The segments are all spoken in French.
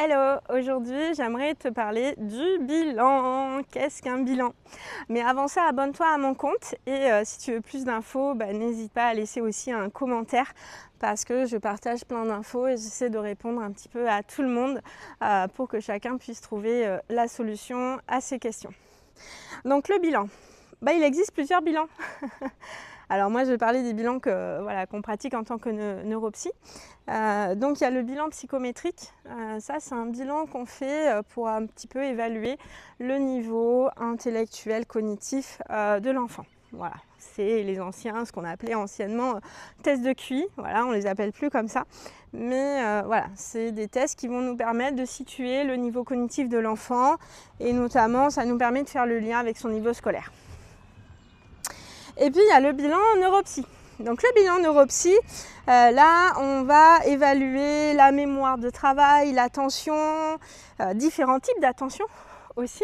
Hello, aujourd'hui j'aimerais te parler du bilan. Qu'est-ce qu'un bilan? Mais avant ça, abonne-toi à mon compte et si tu veux plus d'infos, n'hésite pas à laisser aussi un commentaire parce que je partage plein d'infos et j'essaie de répondre un petit peu à tout le monde pour que chacun puisse trouver la solution à ses questions. Donc le bilan, il existe plusieurs bilans. Alors moi je vais parler des bilans qu'on pratique en tant que neuropsy. Donc il y a le bilan psychométrique, ça c'est un bilan qu'on fait pour un petit peu évaluer le niveau intellectuel cognitif de l'enfant. Voilà, c'est les anciens, ce qu'on appelait anciennement tests de QI, voilà, on les appelle plus comme ça. Mais voilà, c'est des tests qui vont nous permettre de situer le niveau cognitif de l'enfant et notamment ça nous permet de faire le lien avec son niveau scolaire. Et puis il y a le bilan neuropsy. Donc le bilan neuropsy, là on va évaluer la mémoire de travail, l'attention, différents types d'attention aussi.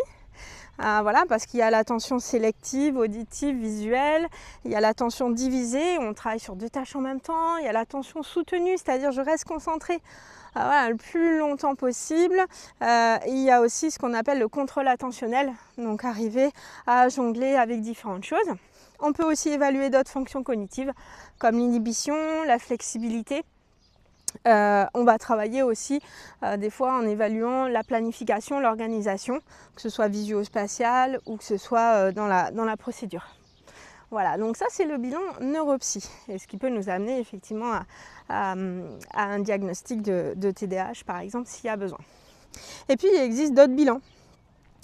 Voilà, parce qu'il y a l'attention sélective, auditive, visuelle, il y a l'attention divisée, on travaille sur deux tâches en même temps, il y a l'attention soutenue, c'est-à-dire je reste concentrée voilà, le plus longtemps possible. Il y a aussi ce qu'on appelle le contrôle attentionnel, donc arriver à jongler avec différentes choses. On peut aussi évaluer d'autres fonctions cognitives comme l'inhibition, la flexibilité. On va travailler aussi des fois en évaluant la planification, l'organisation, que ce soit visuo-spatiale ou que ce soit dans la procédure. Voilà, donc ça c'est le bilan neuropsy, et ce qui peut nous amener effectivement à un diagnostic de TDAH par exemple s'il y a besoin. Et puis il existe d'autres bilans.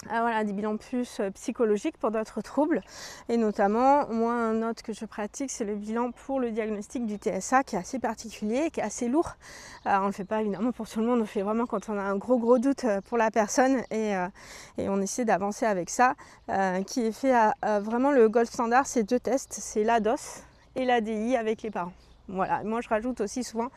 Voilà, des bilans plus psychologiques pour d'autres troubles et notamment moi un autre que je pratique c'est le bilan pour le diagnostic du TSA qui est assez particulier, qui est assez lourd. On ne le fait pas évidemment pour tout le monde, on le fait vraiment quand on a un gros doute pour la personne et on essaie d'avancer avec ça qui est fait à vraiment le gold standard, c'est deux tests, c'est l'ADOS et l'ADI avec les parents. Voilà, moi je rajoute aussi souvent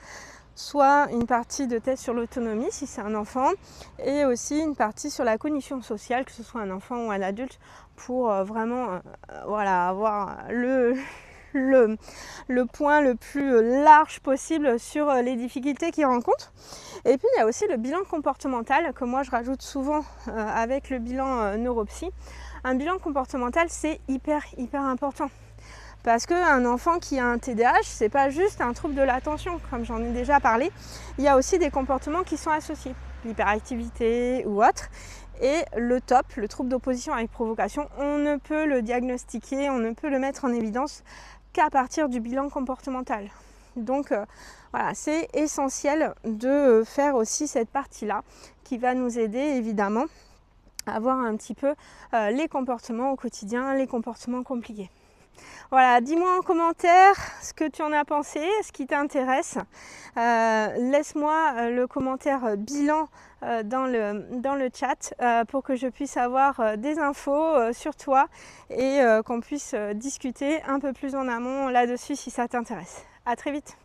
soit une partie de test sur l'autonomie si c'est un enfant et aussi une partie sur la cognition sociale, que ce soit un enfant ou un adulte, pour vraiment voilà, avoir le point le plus large possible sur les difficultés qu'ils rencontrent. Et puis il y a aussi le bilan comportemental que moi je rajoute souvent avec le bilan neuropsy. Un bilan comportemental c'est hyper important. Parce qu'un enfant qui a un TDAH, c'est pas juste un trouble de l'attention, comme j'en ai déjà parlé. Il y a aussi des comportements qui sont associés, l'hyperactivité ou autre. Et le TOP, le trouble d'opposition avec provocation, on ne peut le diagnostiquer, on ne peut le mettre en évidence qu'à partir du bilan comportemental. Donc voilà, c'est essentiel de faire aussi cette partie-là qui va nous aider évidemment à voir un petit peu les comportements au quotidien, les comportements compliqués. Voilà, dis-moi en commentaire ce que tu en as pensé, ce qui t'intéresse. Laisse-moi le commentaire bilan dans le chat pour que je puisse avoir des infos sur toi et qu'on puisse discuter un peu plus en amont là-dessus si ça t'intéresse. À très vite.